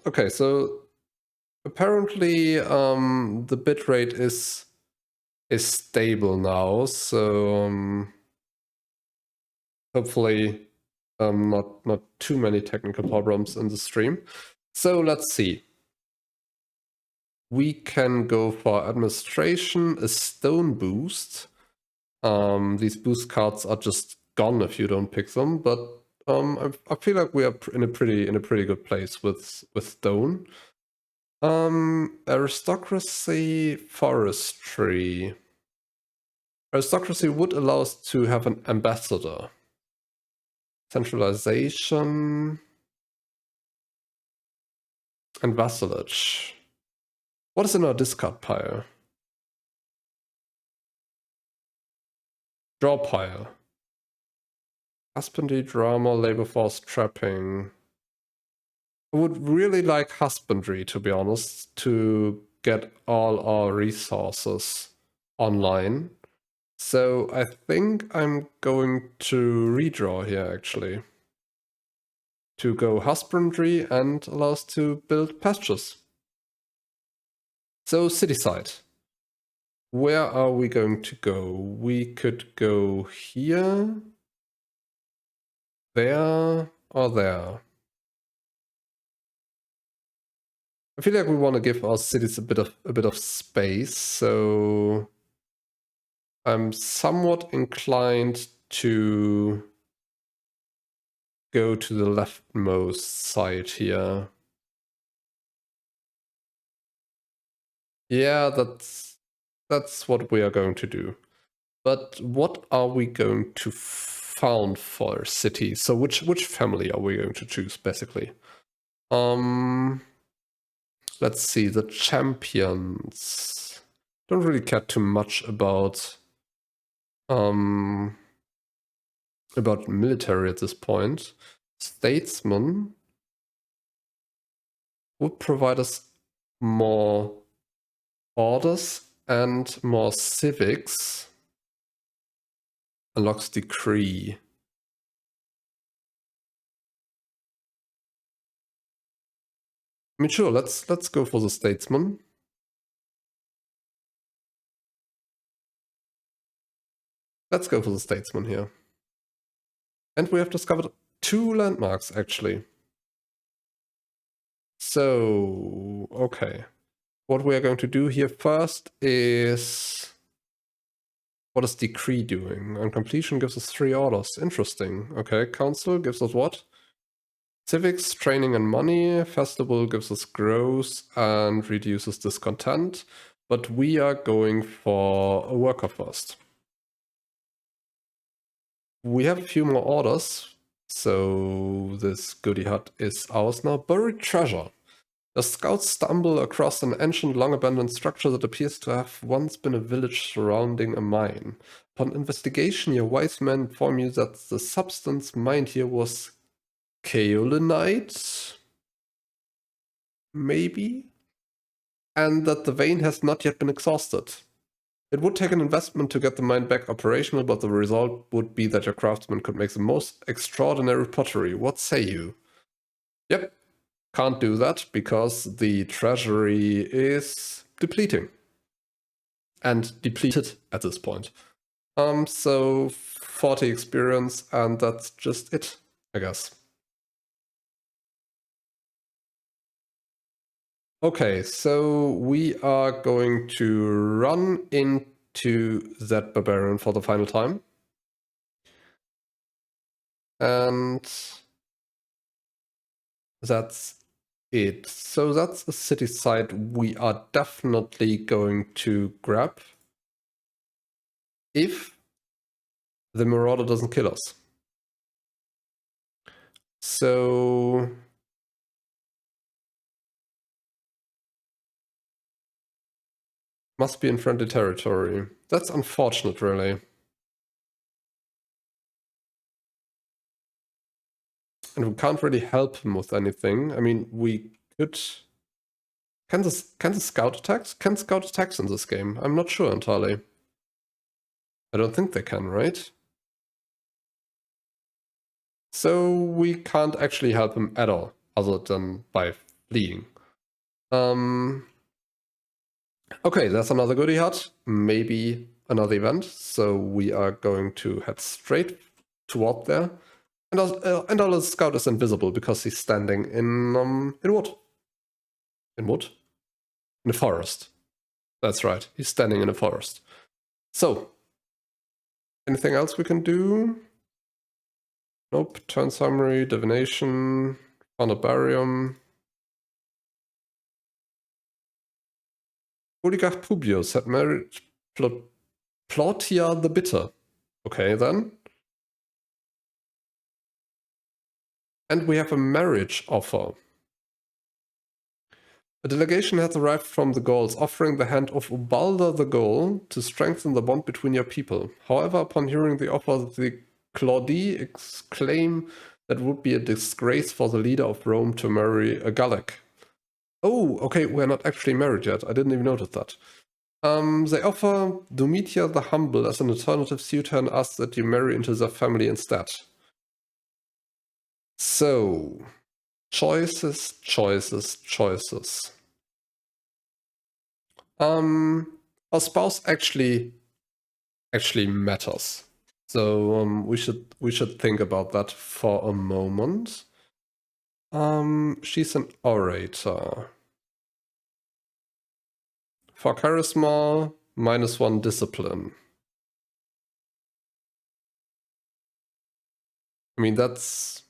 Okay, so apparently the bitrate is stable now, so hopefully not too many technical problems in the stream. So let's see. We can go for administration, a stone boost. These boost cards are just gone if you don't pick them, but I feel like we are in a pretty good place with stone. Aristocracy, forestry. Aristocracy would allow us to have an ambassador. Centralization and vassalage. What is in our discard pile? Draw pile. Husbandry, drama, labor force, trapping. I would really like husbandry, to be honest, to get all our resources online. So I think I'm going to redraw here, actually. To go husbandry and allow us to build pastures. So city side. Where are we going to go? We could go here, there, or there. I feel like we want to give our cities a bit of space, so I'm somewhat inclined to go to the leftmost side here. Yeah, that's what we are going to do. But what are we going to found for city? So which family are we going to choose, basically? Let's see, the champions. Don't really care too much about military at this point. Statesman would provide us more orders and more civics. Unlocks decree. I mean, sure, let's go for the statesman. Let's go for the statesman here. And we have discovered 2 landmarks, actually. So, okay. What we are going to do here first is... What is decree doing? On completion gives us 3 orders. Interesting. Okay, council gives us what? Civics, training and money. Festival gives us growth and reduces discontent. But we are going for a worker first. We have a few more orders. So this goody hut is ours now. Buried treasure. The scouts stumble across an ancient, long-abandoned structure that appears to have once been a village surrounding a mine. Upon investigation, your wise men inform you that the substance mined here was kaolinite, maybe? And that the vein has not yet been exhausted. It would take an investment to get the mine back operational, but the result would be that your craftsmen could make the most extraordinary pottery. What say you? Yep. Can't do that because the treasury is depleting. And depleted at this point. So 40 experience and that's just it, I guess. Okay, so we are going to run into that barbarian for the final time. And that's it. So that's the city side we are definitely going to grab if the Marauder doesn't kill us. So must be in friendly territory. That's unfortunate, really. And we can't really help him with anything. I mean, we could... Can the scout attacks? Can scout attacks in this game? I'm not sure entirely. I don't think they can, right? So we can't actually help him at all, other than by fleeing. Okay, that's another goodie hut. Maybe another event. So we are going to head straight toward there. And our scout is invisible because he's standing in wood. In wood? In a forest. That's right. He's standing in a forest. So, anything else we can do? Nope. Turn summary, divination, found a barium. Oligarch Publius had married Plautia the Bitter. Okay, then. And we have a marriage offer. A delegation has arrived from the Gauls offering the hand of Ubalda the Gaul to strengthen the bond between your people. However, upon hearing the offer, the Claudii exclaim that it would be a disgrace for the leader of Rome to marry a Gallic. Oh, okay, we're not actually married yet. I didn't even notice that. They offer Domitia the Humble as an alternative suitor and ask that you marry into their family instead. So, choices, choices, choices. Our spouse actually matters. So we should think about that for a moment. She's an orator. For charisma, -1 discipline. I mean, that's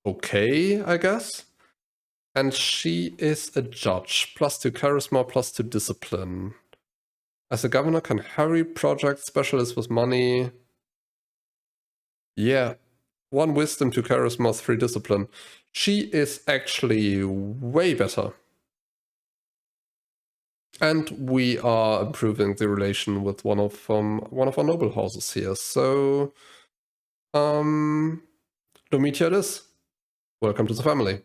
okay, I guess. And she is a judge. +2 charisma, +2 discipline. As a governor, can hurry project specialist with money. Yeah. 1 wisdom, 2 charisma, 3 discipline. She is actually way better. And we are improving the relation with one of our noble houses here. So, Domitia it is. Welcome to the family.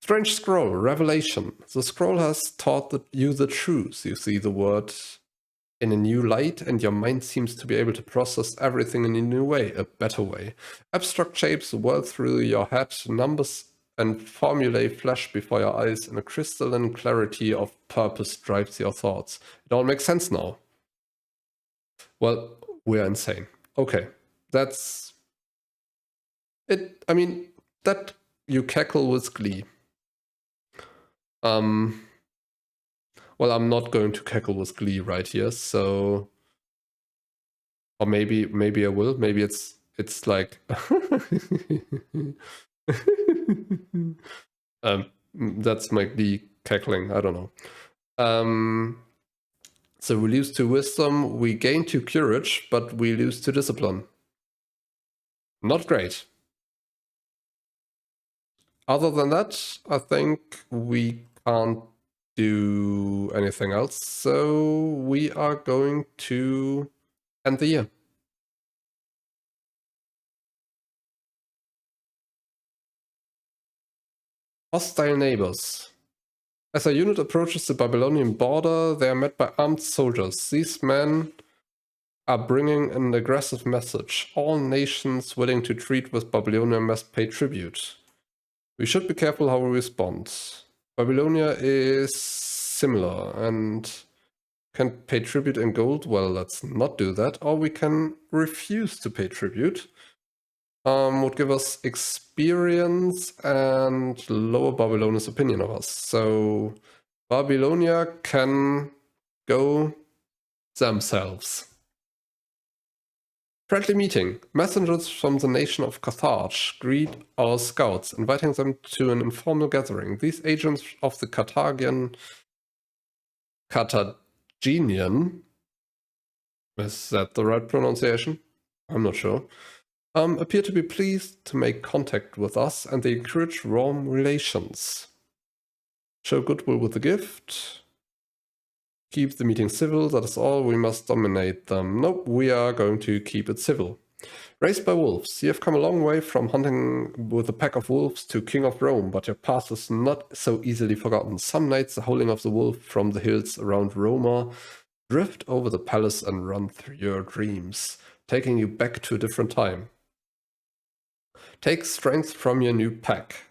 Strange scroll, revelation. The scroll has taught you the truth. You see the word in a new light, and your mind seems to be able to process everything in a new way, a better way. Abstract shapes whirl through your head, numbers and formulae flash before your eyes, and a crystalline clarity of purpose drives your thoughts. It all makes sense now. Well, we're insane. Okay, that's it. I mean, that you cackle with glee. Well, I'm not going to cackle with glee right here, so... Or maybe I will. Maybe it's like... that's my glee cackling. I don't know. So we lose 2 wisdom, we gain 2 courage, but we lose 2 discipline. Not great. Other than that, I think we can't do anything else. So we are going to end the year. Hostile neighbors. As a unit approaches the Babylonian border, they are met by armed soldiers. These men are bringing an aggressive message. All nations willing to treat with Babylonia must pay tribute. We should be careful how we respond. Babylonia is similar and can pay tribute in gold. Well, let's not do that. Or we can refuse to pay tribute. Would give us experience and lower Babylonia's opinion of us. So Babylonia can go themselves. Friendly meeting. Messengers from the nation of Carthage greet our scouts, inviting them to an informal gathering. These agents of the Carthaginian, is that the right pronunciation? I'm not sure. Appear to be pleased to make contact with us, and they encourage warm relations. Show goodwill with a gift. Keep the meeting civil, that is all. We must dominate them. Nope, we are going to keep it civil. Raised by wolves. You have come a long way from hunting with a pack of wolves to king of Rome, but your past is not so easily forgotten. Some nights the howling of the wolf from the hills around Roma drift over the palace and run through your dreams, taking you back to a different time. Take strength from your new pack.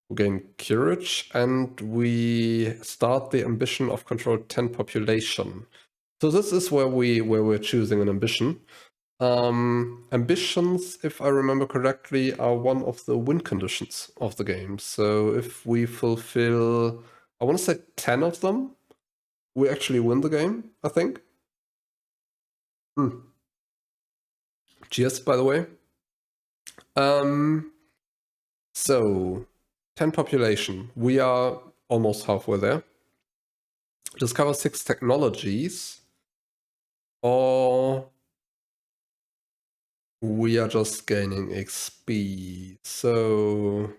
We gain courage, and we start the ambition of control 10 population. So this is where we're choosing an ambition. Ambitions, if I remember correctly, are one of the win conditions of the game. So if we fulfill, I want to say 10 of them, we actually win the game, I think. Cheers, by the way. So 10 population. We are almost halfway there. Discover 6 technologies. Or we are just gaining XP. So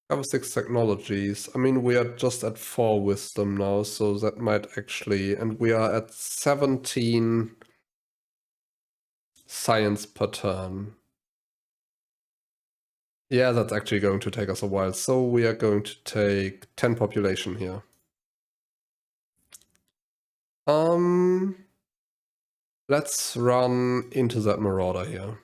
discover 6 technologies. I mean, we are just at 4 wisdom now, so that might actually, and we are at 17 science per turn. Yeah, that's actually going to take us a while. So we are going to take 10 population here. Let's run into that marauder here.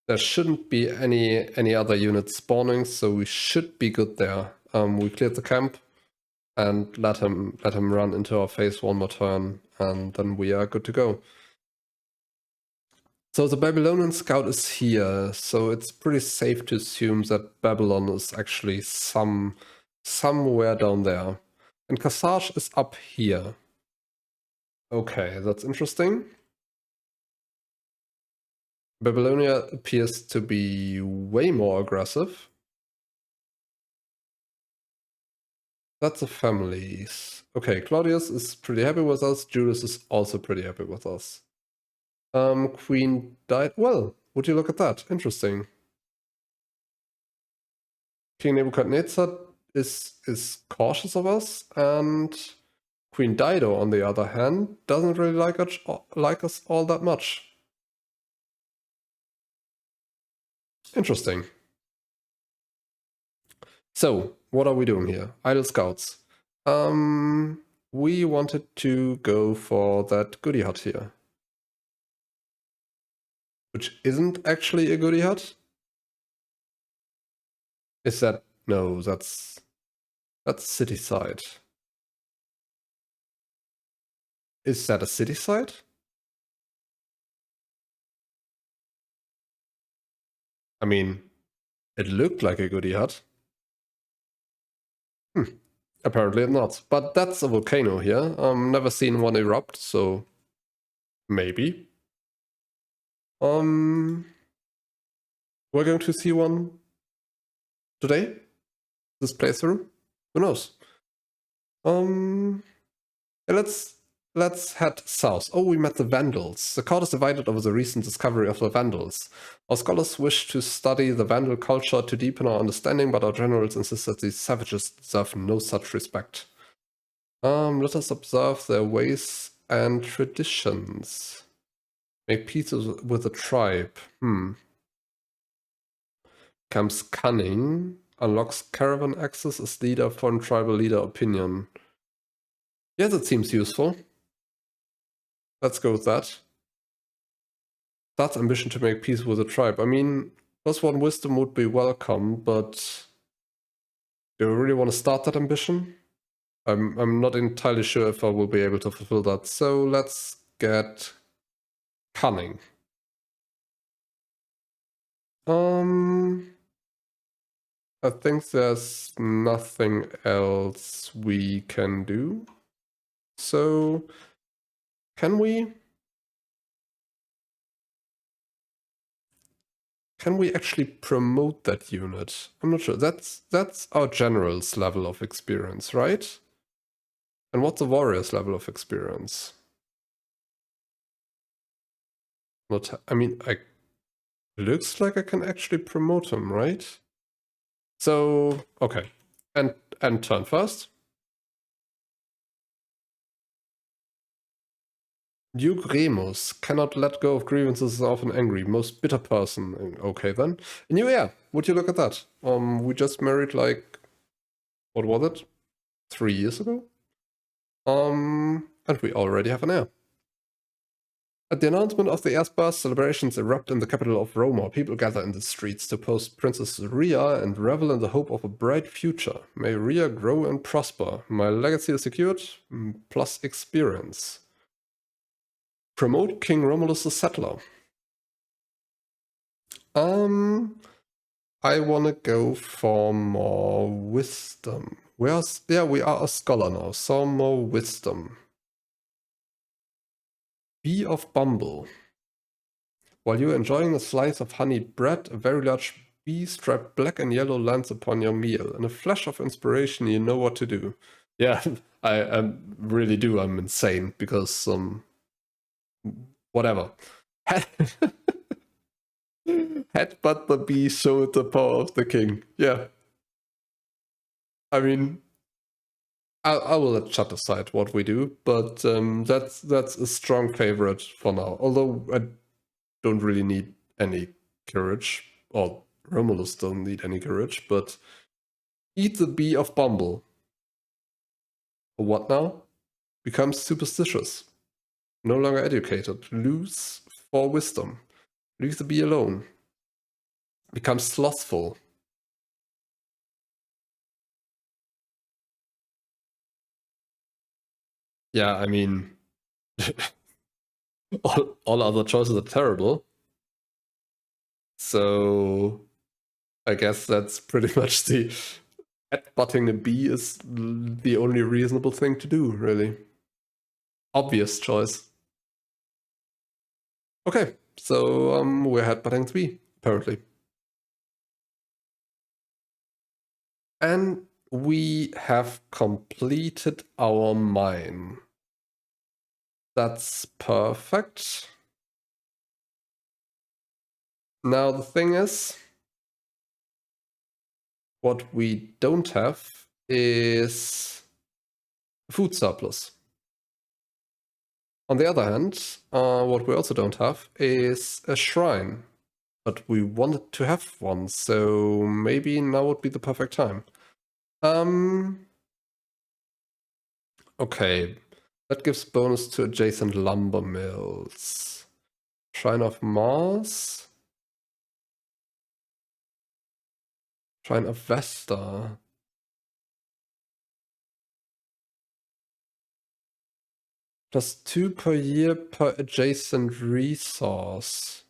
There shouldn't be any other units spawning, so we should be good there. We cleared the camp and let him run into our face one more turn, and then we are good to go. So the Babylonian scout is here, so it's pretty safe to assume that Babylon is actually somewhere down there. And Carthage is up here. Okay, that's interesting. Babylonia appears to be way more aggressive. That's the families. Okay, Claudius is pretty happy with us. Julius is also pretty happy with us. Queen died. Well, would you look at that? Interesting. King Nebuchadnezzar is cautious of us, and Queen Dido, on the other hand, doesn't really like us all that much. Interesting. So, what are we doing here? Idle Scouts. We wanted to go for that goodie hut here. Which isn't actually a goodie hut. Is that... No, that's city side. Is that a city side? I mean, it looked like a goodie hut. Apparently not. But that's a volcano here. Never seen one erupt, so maybe. We're going to see one today. This playthrough. Who knows? Let's head south. Oh, we met the Vandals. The court is divided over the recent discovery of the Vandals. Our scholars wish to study the Vandal culture to deepen our understanding, but our generals insist that these savages deserve no such respect. Let us observe their ways and traditions. Make peace with the tribe. Becomes cunning. Unlocks caravan access as leader for tribal leader opinion. Yeah, that seems useful. Let's go with that. That's ambition to make peace with the tribe. I mean, +1 wisdom would be welcome, but do we really want to start that ambition? I'm not entirely sure if I will be able to fulfill that. So let's get cunning. I think there's nothing else we can do. So can we actually promote that unit? I'm not sure. That's our general's level of experience, right? And what's the warrior's level of experience? I mean, looks like I can actually promote him, right? So, okay. And turn first. Duke Remus cannot let go of grievances, is often angry. Most bitter person. Okay then. A new heir. Would you look at that? We just married like, what was it? 3 years ago? And we already have an heir. At the announcement of the airspace, celebrations erupt in the capital of Roma. People gather in the streets to post Princess Ria and revel in the hope of a bright future. May Ria grow and prosper. My legacy is secured, plus experience. Promote King Romulus the Settler. I want to go for more wisdom. We are a scholar now. Some more wisdom. Bee of Bumble. While you're enjoying a slice of honey bread, a very large bee striped black and yellow lands upon your meal. In a flash of inspiration, you know what to do. Yeah, I really do. I'm insane because whatever. Headbutt the bee showed the power of the king. Yeah. I mean, I will let chat aside what we do, but that's a strong favorite for now. Although I don't really need any courage, or Romulus don't need any courage, but eat the bee of Bumble. Or what now? Becomes superstitious. No longer educated. Lose 4 wisdom. Leave the bee alone. Becomes slothful. Yeah, I mean, all other choices are terrible. So I guess that's pretty much the headbutting a bee is the only reasonable thing to do, really. Obvious choice. Okay, so we're headbutting the bee, apparently. And we have completed our mine. That's perfect. Now the thing is, what we don't have is food surplus. On the other hand, what we also don't have is a shrine. But we wanted to have one, so maybe now would be the perfect time. Okay, that gives bonus to adjacent lumber mills. Shrine of Mars. Shrine of Vesta. +2 per year per adjacent resource.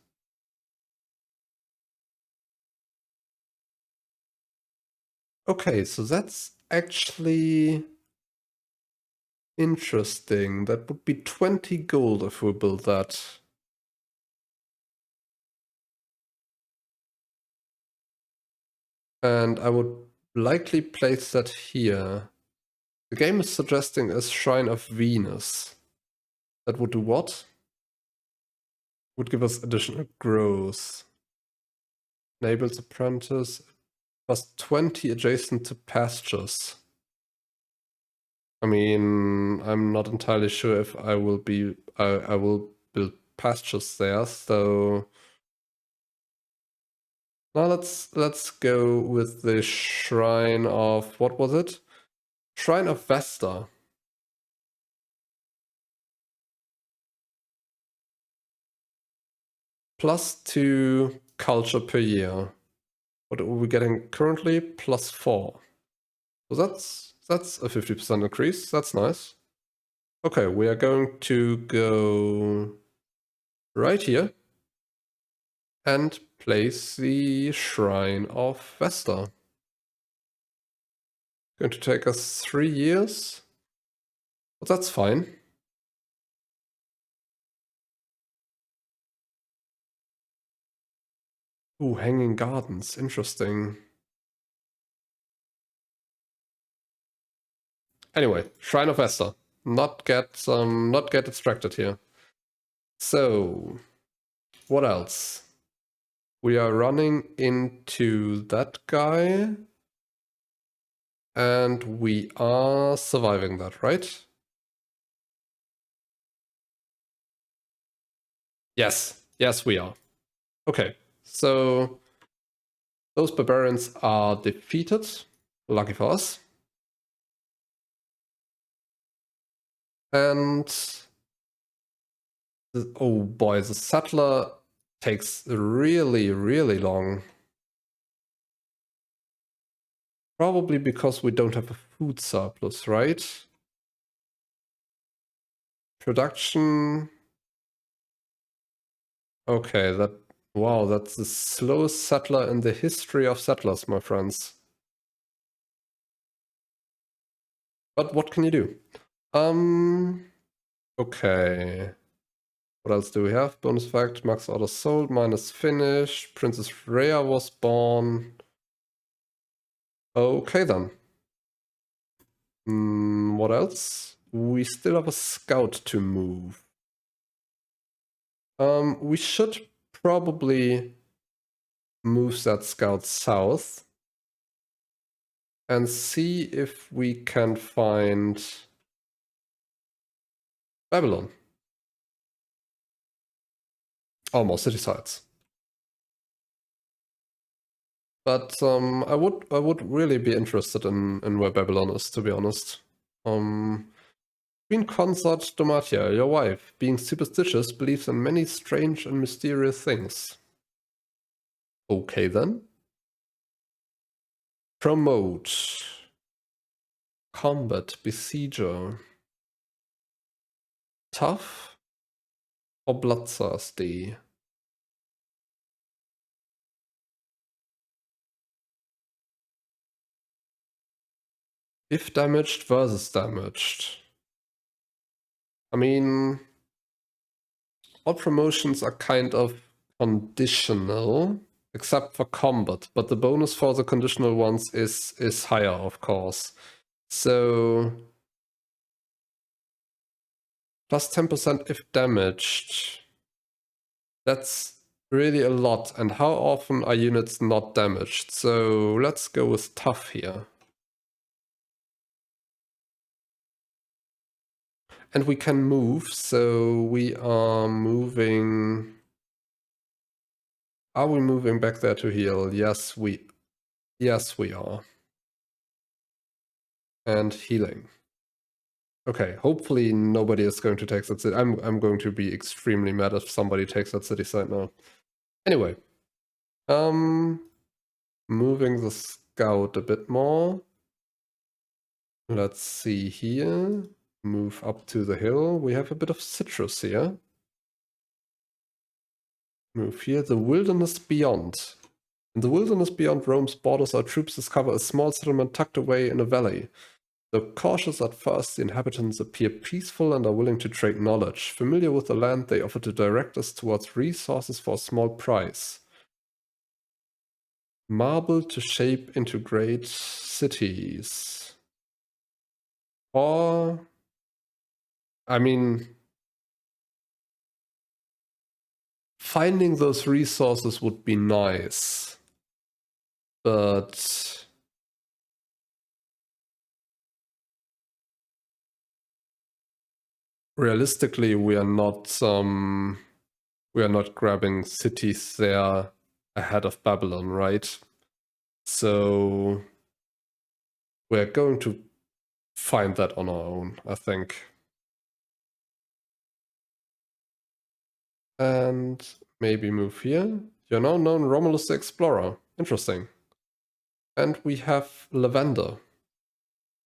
Okay, so that's actually interesting. That would be 20 gold if we build that. And I would likely place that here. The game is suggesting a Shrine of Venus. That would do what? Would give us additional growth. Enables apprentice. +20 adjacent to pastures. I mean, I'm not entirely sure if I will be. I will build pastures there. So now let's go with the Shrine of, what was it? Shrine of Vesta. +2 culture per year. What are we getting currently? +4. So that's a 50% increase. That's nice. Okay, we are going to go right here and place the Shrine of Vesta. Going to take us 3 years, but that's fine. Ooh, hanging gardens, interesting. Anyway, Shrine of Vesta. Not get distracted here. So, what else? We are running into that guy. And we are surviving that, right? Yes, yes we are. Okay, so those barbarians are defeated. Lucky for us. And Oh boy, the settler takes really, really long. Probably because we don't have a food surplus, right? Production. Okay, wow, that's the slowest settler in the history of settlers, my friends. But what can you do? Okay. What else do we have? Bonus fact, max order sold, minus finish, Princess Rhea was born. Okay then. What else? We still have a scout to move. We should probably move that scout south and see if we can find Babylon. Oh, more city sites. But I would really be interested in where Babylon is, to be honest. Queen Consort Domatia, your wife, being superstitious, believes in many strange and mysterious things. Okay then. Promote. Combat Besieger. Tough or bloodthirsty? If damaged versus damaged. I mean, all promotions are kind of conditional, except for combat, but the bonus for the conditional ones is higher, of course. So plus 10% if damaged. That's really a lot. And how often are units not damaged? So let's go with tough here. And we can move, so we are moving. Are we moving back there to heal? Yes, we are. And healing. Okay, hopefully nobody is going to take that city. I'm going to be extremely mad if somebody takes that city site now. Anyway. Moving the scout a bit more. Let's see here. Move up to the hill. We have a bit of citrus here. Move here. The wilderness beyond. In the wilderness beyond Rome's borders, our troops discover a small settlement tucked away in a valley. Though cautious at first, the inhabitants appear peaceful and are willing to trade knowledge. Familiar with the land, they offer to direct us towards resources for a small price. Marble to shape into great cities. Or, I mean, finding those resources would be nice, but realistically, we are not grabbing cities there ahead of Babylon, right? So we're going to find that on our own, I think. And maybe move here. You're now known Romulus the Explorer. Interesting. And we have Lavender.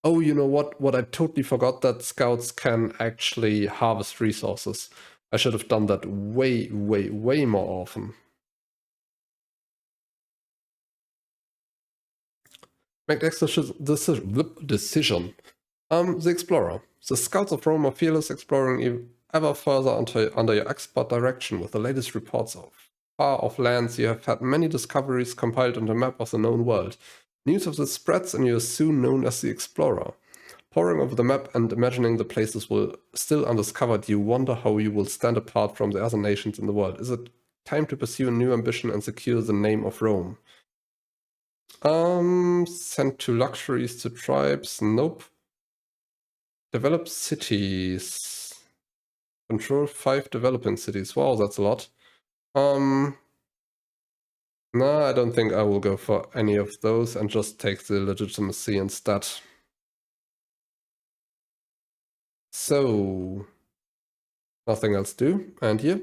Oh, you know what? What I totally forgot, that scouts can actually harvest resources. I should have done that way, way, way more often. Make the decision. The Explorer. The scouts of Rome are fearless, exploring ever further under your expert direction. With the latest reports of far-off lands, you have had many discoveries compiled into a map of the known world. News of this spreads, and you are soon known as the Explorer. Poring over the map and imagining the places will still undiscovered, you wonder how you will stand apart from the other nations in the world. Is it time to pursue a new ambition and secure the name of Rome? Send 2 luxuries to tribes. Nope. Develop cities. Control 5 developing cities. Wow, that's a lot. No, I don't think I will go for any of those and just take the legitimacy instead. So, Nothing else do. And here?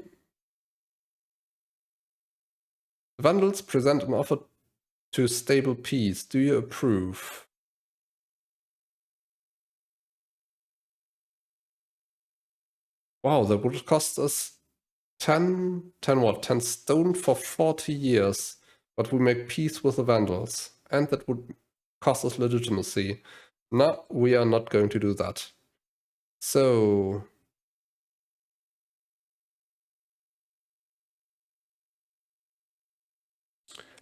The Vandals present an offer to stable peace. Do you approve? Wow, that would cost us 10 what? 10 stone for 40 years. But we make peace with the Vandals. And that would cost us legitimacy. No, we are not going to do that. So...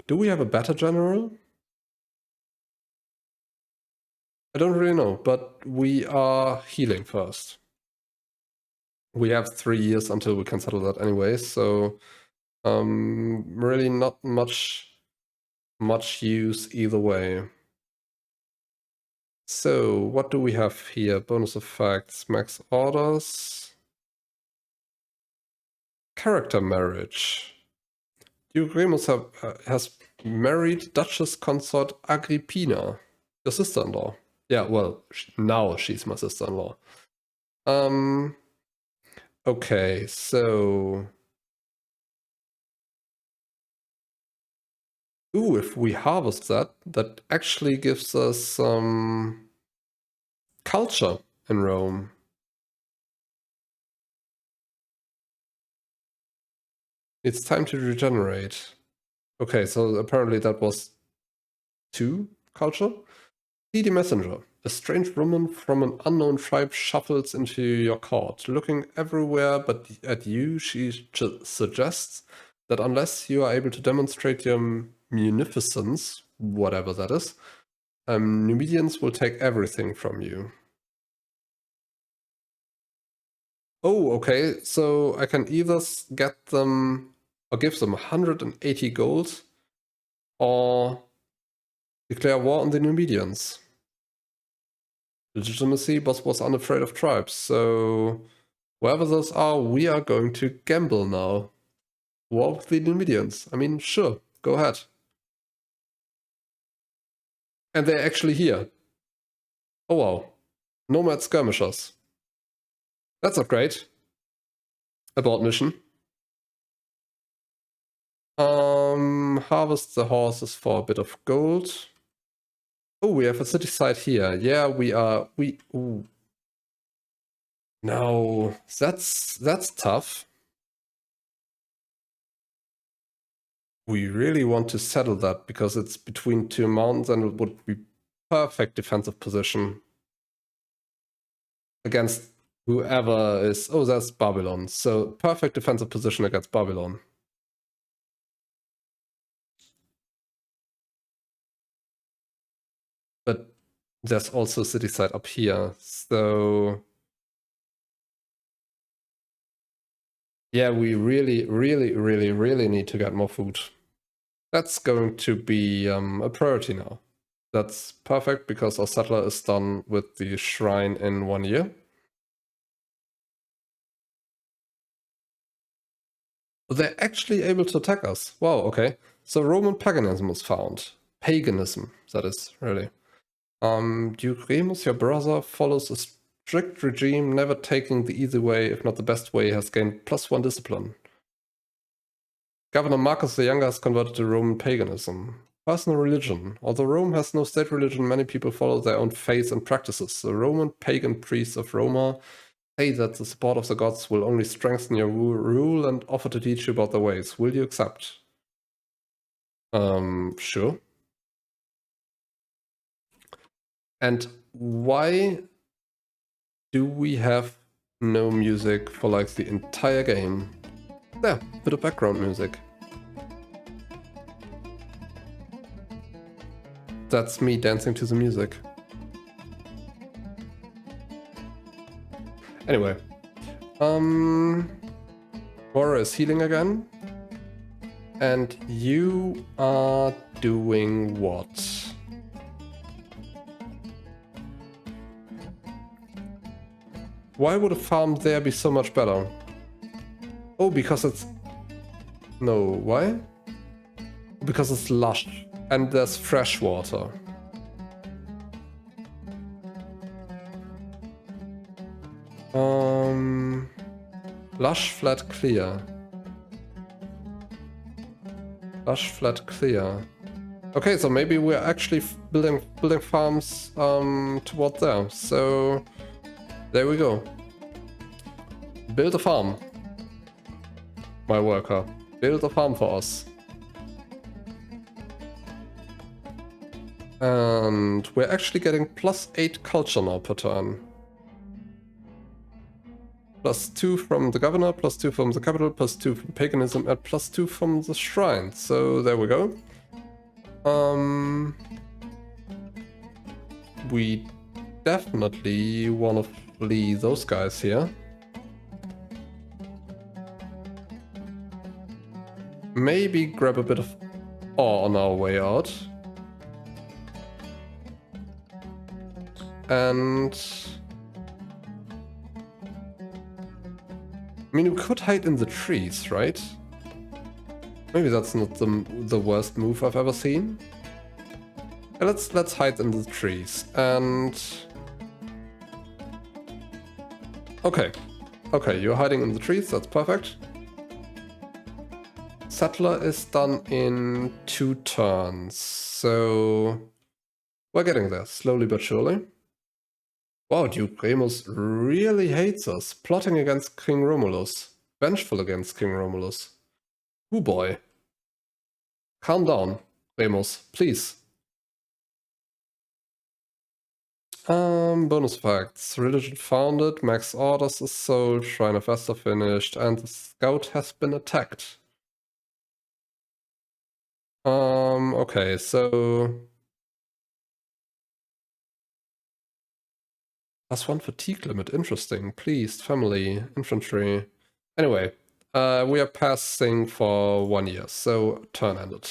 do we have a better general? I don't really know, but we are healing first. We have 3 years until we can settle that anyway, so really not much use either way. So what do we have here? Bonus effects, max orders, character marriage. Duke Remus has married Duchess Consort Agrippina, your sister-in-law. Yeah, well, now she's my sister-in-law. Okay, so... ooh, if we harvest that, that actually gives us some culture in Rome. It's time to regenerate. Okay, so apparently that was 2 culture. See the messenger. A strange woman from an unknown tribe shuffles into your court. Looking everywhere but at you, she suggests that unless you are able to demonstrate your munificence, whatever that is, Numidians will take everything from you. Oh, okay, so I can either get them or give them 180 gold or declare war on the Numidians. Legitimacy, boss was unafraid of tribes, so wherever those are, we are going to gamble now. War with the Numidians. I mean, sure, go ahead. And they're actually here. Oh wow. Nomad skirmishers. That's not great. Abort mission. Harvest the horses for a bit of gold. Oh, we have a city site here. Yeah, ooh. No, that's tough. We really want to settle that because it's between 2 mountains and it would be perfect defensive position against whoever is... oh, that's Babylon. So perfect defensive position against Babylon. But there's also a city site up here, so... yeah, we really need to get more food. That's going to be a priority now. That's perfect because our settler is done with the shrine in 1 year. They're actually able to attack us. Wow, okay. So Roman paganism was found. Paganism, that is, really. Duke Remus, your brother, follows a strict regime, never taking the easy way, if not the best way, has gained +1 discipline. Governor Marcus the Younger has converted to Roman paganism. Personal religion. Although Rome has no state religion, many people follow their own faiths and practices. The Roman pagan priests of Roma say that the support of the gods will only strengthen your rule and offer to teach you about their ways. Will you accept? Sure. And why do we have no music for like the entire game? There, bit of background music. That's me dancing to the music. Anyway. Aura is healing again. And you are doing what? Why would a farm there be so much better? Oh, because it's... no, why? Because it's lush and there's fresh water. Lush, flat, clear. Lush, flat, clear. Okay, so maybe we're actually building farms toward there. So there we go. Build a farm, my worker. Build a farm for us. And we're actually getting +8 culture now per turn. +2 from the governor, +2 from the capital, +2 from paganism, and +2 from the shrine. So there we go. We definitely want to flee those guys here. Maybe grab a bit of ore on our way out. And I mean, we could hide in the trees, right? Maybe that's not the worst move I've ever seen. Yeah, let's hide in the trees and okay, you're hiding in the trees. That's perfect. Settler is done in 2 turns, so we're getting there slowly but surely. Wow, Duke Remus really hates us. Plotting against King Romulus. Vengeful against King Romulus. Oh boy. Calm down, Remus, please. Bonus facts. Religion founded, max orders is sold, Shrine of Vesta finished, and the scout has been attacked. Okay, so +1 fatigue limit, interesting. Pleased, family, infantry. Anyway, we are passing for 1 year, so turn ended.